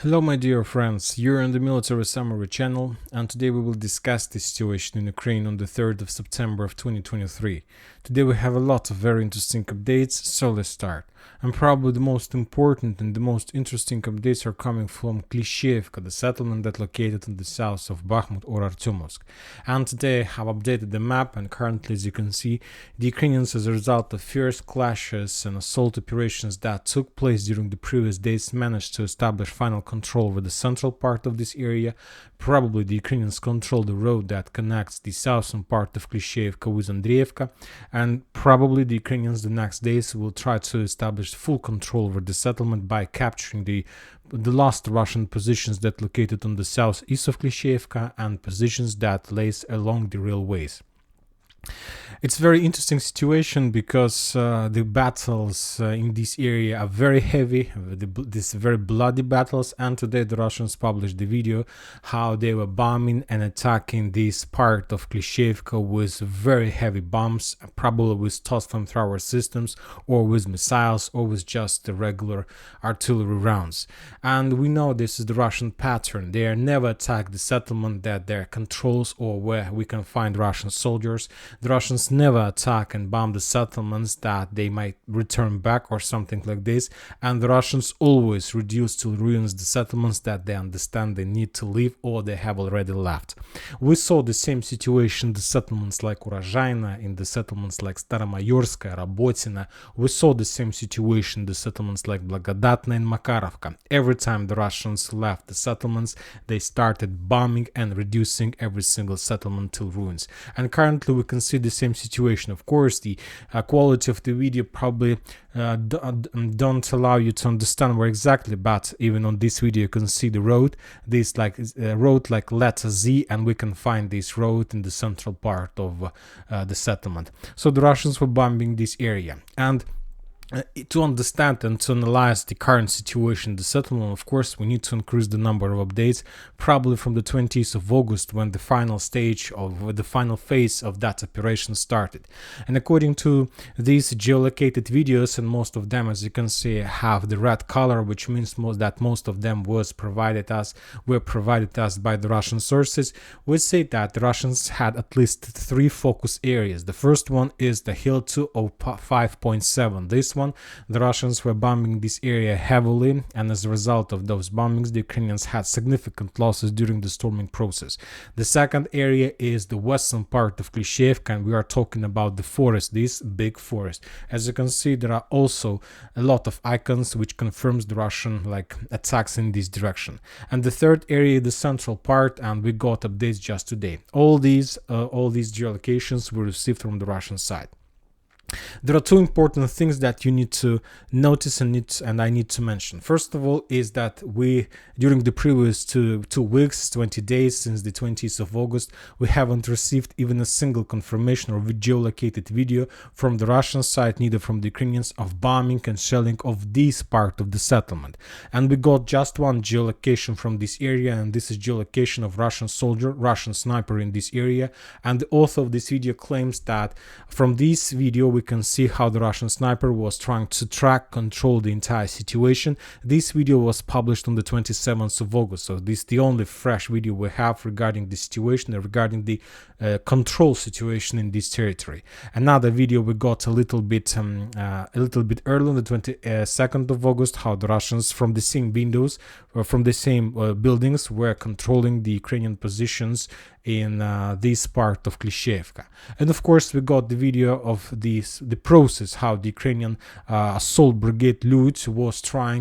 Hello my dear friends, you're on the Military Summary channel, and today we will discuss the situation in Ukraine on the 3rd of September of 2023. Today we have a lot of very interesting updates, so let's start. And probably the most important and the most interesting updates are coming from Klishchiivka, the settlement that located in the south of Bakhmut or Artyomovsk. And today I have updated the map, and currently, as you can see, the Ukrainians, as a result of fierce clashes and assault operations that took place during the previous days, managed to establish final control over the central part of this area. Probably the Ukrainians control the road that connects the southern part of Klishchiivka with Andriivka, and probably the Ukrainians the next days will try to establish full control over the settlement by capturing the last Russian positions that located on the southeast of Klishchiivka and positions that lays along the railways. It's a very interesting situation because the battles in this area are very heavy, these very bloody battles, and today the Russians published the video how they were bombing and attacking this part of Klishchiivka with very heavy bombs, probably with TOS flamethrower systems or with missiles or with just the regular artillery rounds. And we know this is the Russian pattern. They never attack the settlement that their controls or where we can find Russian soldiers. The Russians never attack and bomb the settlements that they might return back or something like this, and the Russians always reduce to ruins the settlements that they understand they need to leave or they have already left. We saw the same situation in the settlements like Robotyne, in the settlements like Staromayorskaya, Robotyne. We saw the same situation in the settlements like Blagodatna and Makarovka. Every time the Russians left the settlements, they started bombing and reducing every single settlement to ruins. And currently we can see the same situation. Of course, the quality of the video probably don't allow you to understand where exactly, but even on this video you can see the road, this road like letter Z, and we can find this road in the central part of the settlement. So the Russians were bombing this area, and to understand and to analyze the current situation in the settlement, of course, we need to increase the number of updates, probably from the 20th of August, when the final stage of the final phase of that operation started. And according to these geolocated videos, and most of them, as you can see, have the red color, which means that most of them were provided us by the Russian sources, we say that the Russians had at least 3 focus areas. The first one is the Hill 205.7. This one, the Russians were bombing this area heavily, and as a result of those bombings, the Ukrainians had significant losses during the storming process. The second area is the western part of Klishchiivka, and we are talking about the forest, this big forest. As you can see, there are also a lot of icons which confirms the Russian attacks in this direction. And the third area, the central part, and we got updates just today. All these geolocations were received from the Russian side. There are 2 important things that you need to notice and I need to mention. First of all is that we, during the previous two weeks, 20 days since the 20th of August, we haven't received even a single confirmation or geolocated video from the Russian side, neither from the Ukrainians, of bombing and shelling of this part of the settlement. And we got just one geolocation from this area, and this is geolocation of Russian soldier, Russian sniper in this area. And the author of this video claims that from this video we can see how the Russian sniper was trying to control the entire situation. This video was published on the 27th of August, so this is the only fresh video we have regarding the situation and regarding the control situation in this territory. Another video we got a little bit early on the 22nd of August, how the Russians from the same windows, from the same buildings, were controlling the Ukrainian positions in this part of Klishchiivka. And of course we got the video of the process how the Ukrainian assault brigade Lud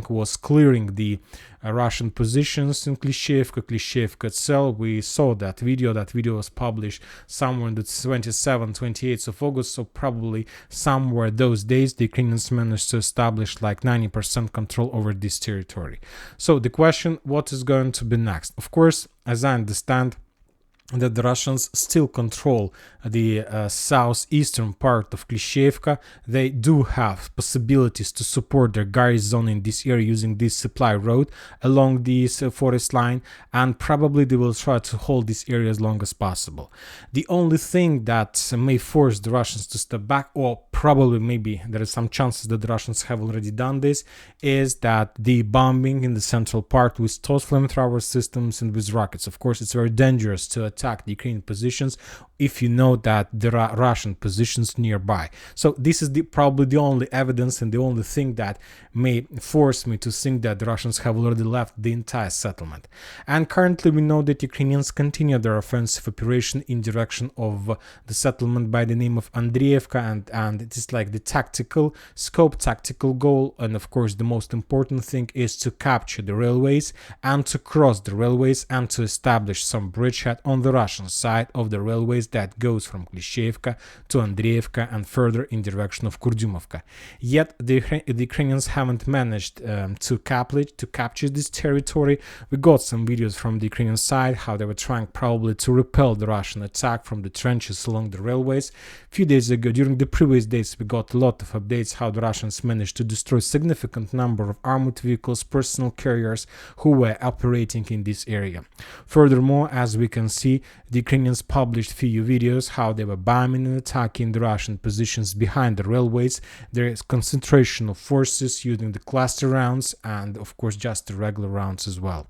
was clearing the Russian positions in Klishchiivka itself. We saw that video. That video was published somewhere in the 28th of August, so probably somewhere those days the Ukrainians managed to establish like 90% control over this territory. So the question, what is going to be next? Of course, as I understand, that the Russians still control the southeastern part of Klishchiivka. They do have possibilities to support their garrison in this area using this supply road along this forest line, and probably they will try to hold this area as long as possible. The only thing that may force the Russians to step back, or probably maybe there is some chances that the Russians have already done this, is that the bombing in the central part with TOS flamethrower systems and with rockets. Of course, it's very dangerous to attack the Ukrainian positions if you know that there are Russian positions nearby. So this is probably the only evidence and the only thing that may force me to think that the Russians have already left the entire settlement. And currently we know that Ukrainians continue their offensive operation in direction of the settlement by the name of Andriivka, and it is like the tactical scope, tactical goal, and of course the most important thing is to capture the railways and to cross the railways and to establish some bridgehead on the Russian side of the railways that goes from Klishchiivka to Andriivka and further in direction of Kurdyumovka. Yet the Ukrainians haven't managed to capture this territory. We got some videos from the Ukrainian side how they were trying probably to repel the Russian attack from the trenches along the railways. A few days ago, during the previous days, we got a lot of updates how the Russians managed to destroy significant number of armored vehicles, personal carriers who were operating in this area. Furthermore, as we can see, the Ukrainians published few videos how they were bombing and attacking the Russian positions behind the railways. There is concentration of forces using the cluster rounds and of course just the regular rounds as well.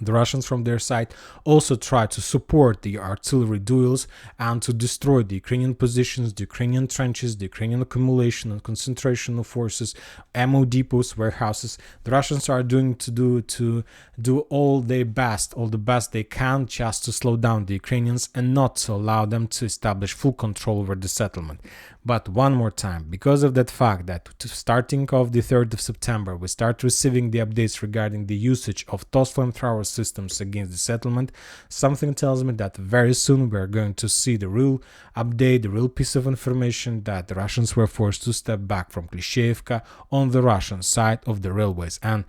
The Russians from their side also try to support the artillery duels and to destroy the Ukrainian positions, the Ukrainian trenches, the Ukrainian accumulation and concentration of forces, ammo depots, warehouses. The Russians are doing to do all the best they can just to slow down the Ukrainians and not to allow them to establish full control over the settlement. But one more time, because of that fact that starting of the 3rd of September, we start receiving the updates regarding the usage of TOS flamethrower systems against the settlement, something tells me that very soon we're going to see the real update, the real piece of information that the Russians were forced to step back from Klishchiivka on the Russian side of the railways. And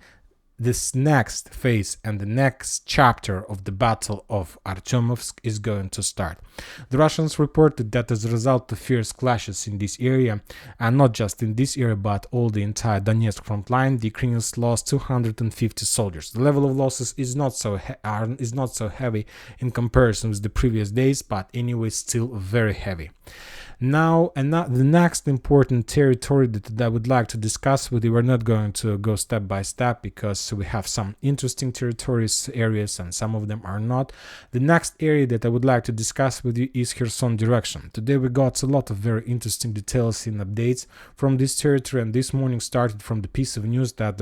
this next phase and the next chapter of the Battle of Artyomovsk is going to start. The Russians reported that as a result of fierce clashes in this area, and not just in this area but all the entire Donetsk front line, the Ukrainians lost 250 soldiers. The level of losses is not so heavy in comparison with the previous days, but anyway still very heavy. Now, the next important territory that I would like to discuss with you, we're not going to go step by step because we have some interesting territories, areas, and some of them are not. The next area that I would like to discuss with you is Kherson direction. Today we got a lot of very interesting details and updates from this territory, and this morning started from the piece of news that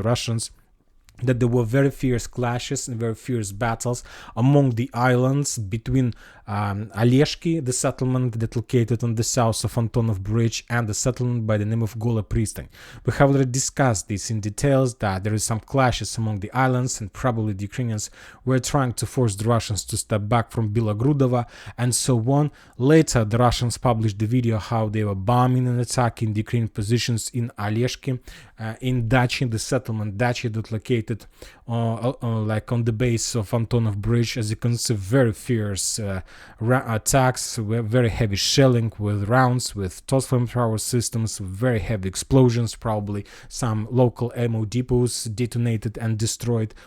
there were very fierce clashes and very fierce battles among the islands between Oleshki, the settlement that located on the south of Antonov Bridge, and the settlement by the name of Gola Pristan. We have already discussed this in details, that there is some clashes among the islands and probably the Ukrainians were trying to force the Russians to step back from Bilogrudova and so on. Later, the Russians published the video how they were bombing and attacking the Ukrainian positions in Oleshki, in Dachi, the settlement Dachi that located like on the base of Antonov Bridge. As you can see, very fierce attacks, very heavy shelling with rounds, with TOS flamethrower systems, very heavy explosions. Probably some local ammo depots detonated and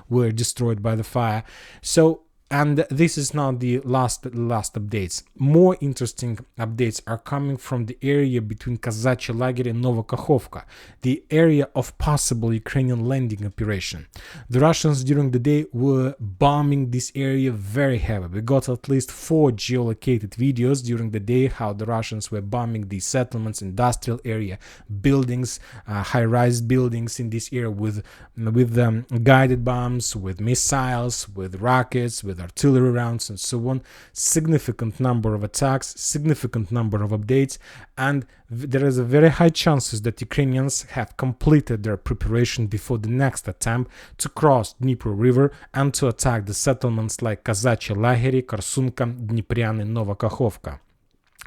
were destroyed by the fire. And this is not the last updates. More interesting updates are coming from the area between Kazachye Lager and Novokakhovka, the area of possible Ukrainian landing operation. The Russians during the day were bombing this area very heavy. We got at least 4 geolocated videos during the day how the Russians were bombing these settlements, industrial area, buildings, high-rise buildings in this area with guided bombs, with missiles, with rockets, with artillery rounds and so on. Significant number of attacks, significant number of updates, and there is a very high chances that Ukrainians have completed their preparation before the next attempt to cross Dnipro River and to attack the settlements like Kazachye Lagery, Korsunka, Dniprian and Novokakhovka.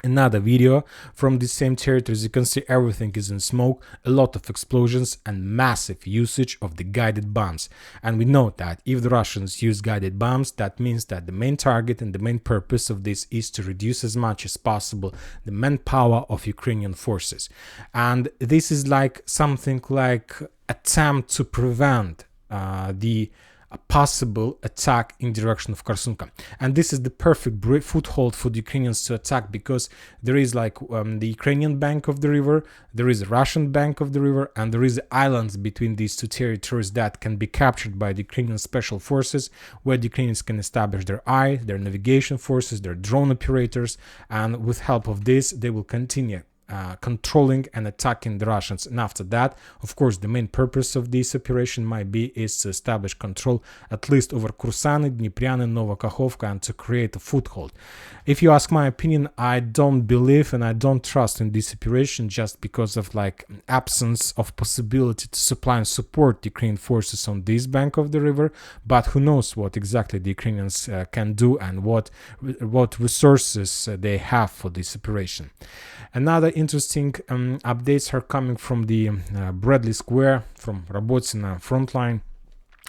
Another video from the same territory. As you can see, everything is in smoke, a lot of explosions and massive usage of the guided bombs. And we know that if the Russians use guided bombs, that means that the main target and the main purpose of this is to reduce as much as possible the manpower of Ukrainian forces. And this is like something like attempt to prevent the a possible attack in direction of Kherson. And this is the perfect foothold for the Ukrainians to attack, because there is like the Ukrainian bank of the river, there is a Russian bank of the river, and there is islands between these two territories that can be captured by the Ukrainian special forces, where the Ukrainians can establish their their navigation forces, their drone operators, and with help of this they will continue controlling and attacking the Russians. And after that, of course, the main purpose of this operation might be is to establish control at least over Kursany, Dniepriany, Novokakhovka, and to create a foothold. If you ask my opinion, I don't believe and I don't trust in this operation, just because of like absence of possibility to supply and support the Ukrainian forces on this bank of the river. But who knows what exactly the Ukrainians can do and what resources they have for this operation. Another interesting updates are coming from the Bradley Square, from Robotyne Frontline.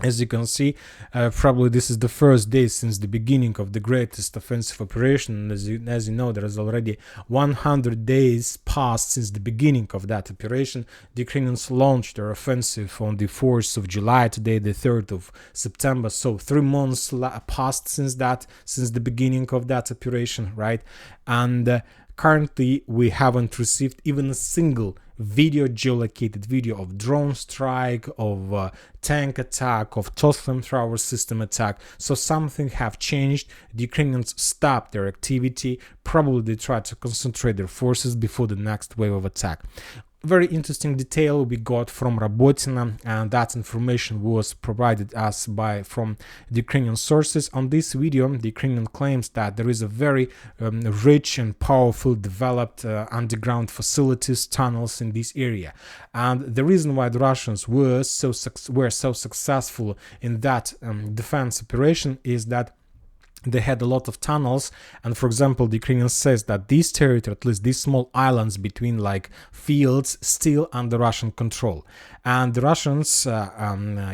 As you can see, probably this is the first day since the beginning of the greatest offensive operation. As you know, there is already 100 days passed since the beginning of that operation. The Ukrainians launched their offensive on the 4th of July, today the 3rd of September. So 3 months passed since the beginning of that operation, right? And currently, we haven't received even a single geolocated video of drone strike, of tank attack, of TOS flamethrower system attack. So something have changed. The Ukrainians stopped their activity. Probably they try to concentrate their forces before the next wave of attack. Very interesting detail we got from Robotyne, and that information was provided us from the Ukrainian sources. On this video, the Ukrainian claims that there is a very rich and powerful developed underground facilities, tunnels in this area. And the reason why the Russians were so successful in that defense operation is that they had a lot of tunnels. And for example, the Ukrainian says that this territory, at least these small islands between like fields, still under Russian control. And the Russians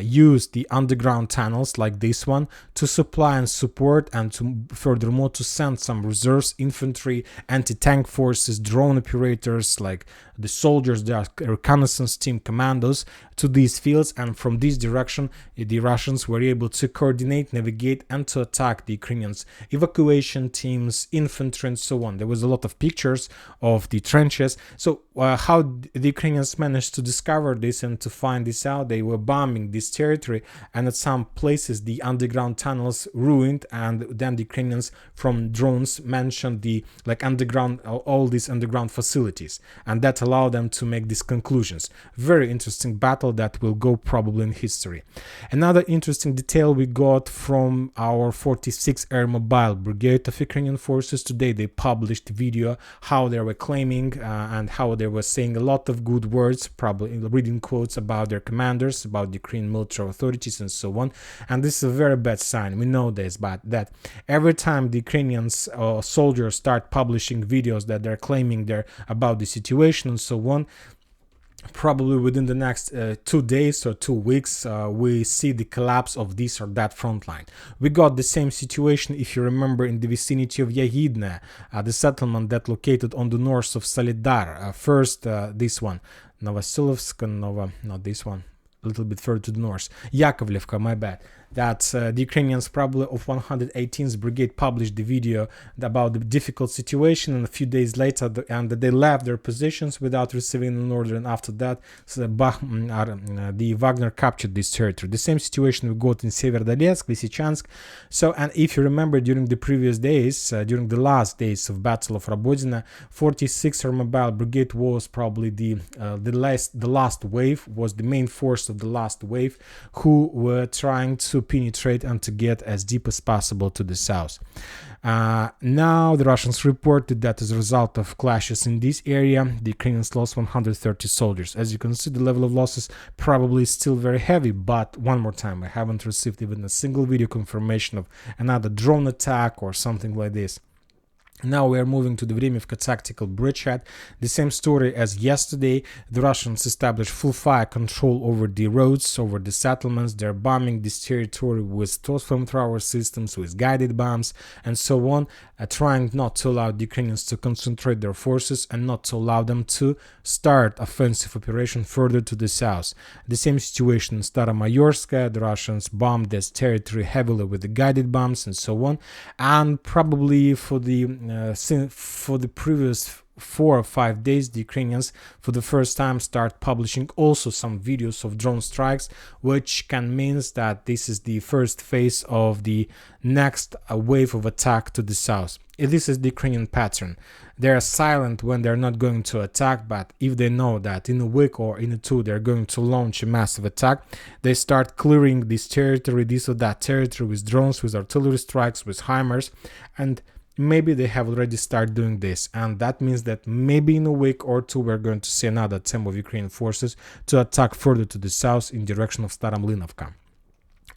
used the underground tunnels like this one to supply and support, and to furthermore to send some reserves, infantry, anti-tank forces, drone operators, like the soldiers, the reconnaissance team commandos, to these fields. And from this direction, the Russians were able to coordinate, navigate, and to attack the Ukrainians' evacuation teams, infantry, and so on. There was a lot of pictures of the trenches. So how the Ukrainians managed to discover this and to find this out? They were bombing this territory, and at some places the underground tunnels ruined, and then the Ukrainians from drones mentioned the underground, all these underground facilities, and that allowed them to make these conclusions. Very interesting battle that will go probably in history. Another interesting detail we got from our 46th Air Mobile Brigade of Ukrainian forces. Today they published video how they were claiming and how they were saying a lot of good words, probably reading quotes about their commanders, about the Ukrainian military authorities, and so on. And this is a very bad sign. We know this, but that every time the Ukrainians soldiers start publishing videos that they're claiming they're about the situation and so on, probably within the next 2 days or 2 weeks, we see the collapse of this or that front line. We got the same situation, if you remember, in the vicinity of Yagidne, the settlement that located on the north of Solidar. First, this one, Novosilovsk, not this one, a little bit further to the north, Yakovlevka, my bad. That the Ukrainians probably of 118th Brigade published the video about the difficult situation, and a few days later they left their positions without receiving an order, and after that the Wagner captured this territory. The same situation we got in Severdonetsk, Lysychansk. So, and if you remember, during the previous days, during the last days of Battle of Robotyne, 46th Air Mobile Brigade was probably the last wave, was the main force of the last wave, who were trying to penetrate and to get as deep as possible to the south. Now the Russians reported that as a result of clashes in this area, the Ukrainians lost 130 soldiers. As you can see, the level of losses probably is still very heavy, but one more time, I haven't received even a single video confirmation of another drone attack or something like this. Now we are moving to the Vremivka tactical bridgehead. The same story as yesterday. The Russians established full fire control over the roads, over the settlements. They're bombing this territory with TOS flamethrower systems, with guided bombs, and so on, trying not to allow the Ukrainians to concentrate their forces and not to allow them to start offensive operation further to the south. The same situation in Staromayorsk. The Russians bombed this territory heavily with the guided bombs and so on, and probably for the previous 4 or 5 days, the Ukrainians for the first time start publishing also some videos of drone strikes, which can mean that this is the first phase of the next wave of attack to the south. This is the Ukrainian pattern. They are silent when they're not going to attack, but if they know that in a week or in a two they're going to launch a massive attack, they start clearing this territory, this or that territory, with drones, with artillery strikes, with HIMARS, and maybe they have already started doing this, and that means that maybe in a week or two we're going to see another attempt of Ukrainian forces to attack further to the south in direction of Staromlynovka.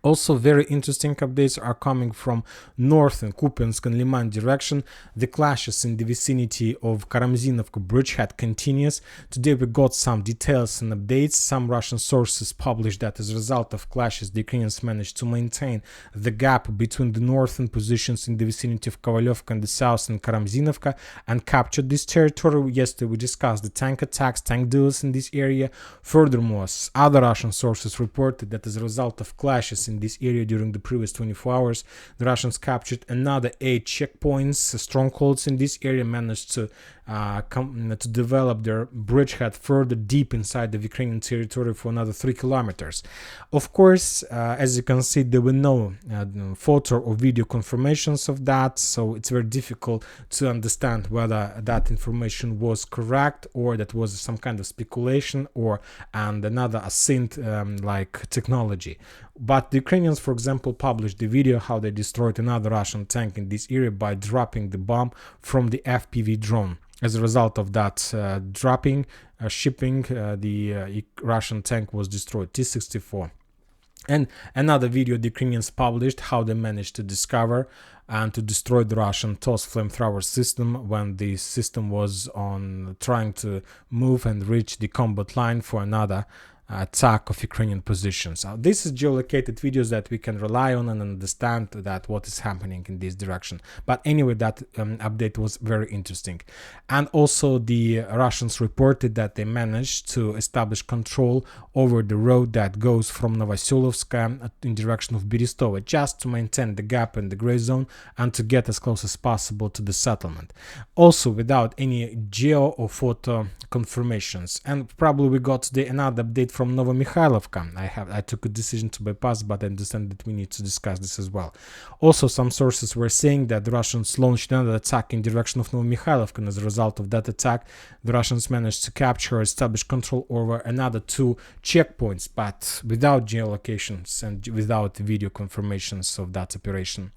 Also, very interesting updates are coming from north and Kupyansk-Lyman direction. The clashes in the vicinity of Karamzinovka bridgehead continues. Today we got some details and updates. Some Russian sources published that as a result of clashes, the Ukrainians managed to maintain the gap between the northern positions in the vicinity of Kovalyovka and the south and Karamzinovka and captured this territory. Yesterday we discussed the tank attacks, tank duels in this area. Furthermore, other Russian sources reported that as a result of clashes in this area during the previous 24 hours, the Russians captured another 8 checkpoints, strongholds in this area, managed to develop their bridgehead further deep inside the Ukrainian territory for another 3 kilometers. Of course, as you can see, there were no photo or video confirmations of that, so it's very difficult to understand whether that information was correct or that was some kind of speculation or another async like technology. But the Ukrainians, for example, published the video how they destroyed another Russian tank in this area by dropping the bomb from the FPV drone. As a result of that shipping, the Russian tank was destroyed, T-64. And another video the Ukrainians published how they managed to discover and to destroy the Russian TOS flamethrower system when the system was on trying to move and reach the combat line for another attack of Ukrainian positions. This is geolocated videos that we can rely on and understand that what is happening in this direction. But anyway, that update was very interesting. And also the Russians reported that they managed to establish control over the road that goes from Novoselovska in direction of Berestova, just to maintain the gap in the gray zone and to get as close as possible to the settlement. Also without any geo or photo confirmations. And probably we got today another update from Novomykhailovka. I took a decision to bypass, but I understand that we need to discuss this as well. Also, some sources were saying that the Russians launched another attack in direction of Novomykhailovka, and as a result of that attack, the Russians managed to capture or establish control over another 2 checkpoints, but without geolocations and without video confirmations of that operation.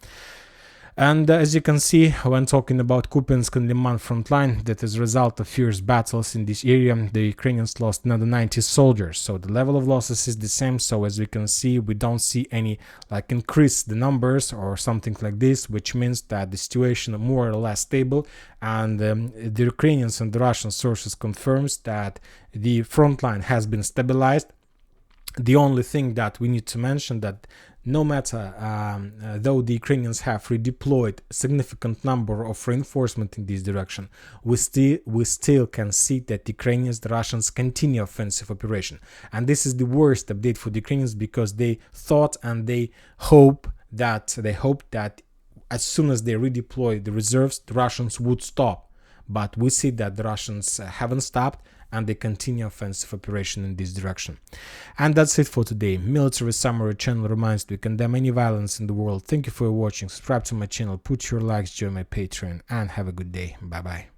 And as you can see, when talking about Kupyansk-Lyman frontline, that as a result of fierce battles in this area, the Ukrainians lost another 90 soldiers. So the level of losses is the same. So as we can see, we don't see any increase the numbers or something like this, which means that the situation is more or less stable. And the Ukrainians and the Russian sources confirms that the front line has been stabilized. The only thing that we need to mention that no matter though the Ukrainians have redeployed a significant number of reinforcement in this direction, we still can see that the Russians continue offensive operation. And this is the worst update for the Ukrainians, because they thought and they hope that as soon as they redeploy the reserves, the Russians would stop. But we see that the Russians haven't stopped, and they continue offensive operation in this direction. And that's it for today. Military Summary channel reminds we condemn any violence in the world. Thank you for watching. Subscribe to my channel, put your likes, join my Patreon, and have a good day. Bye bye.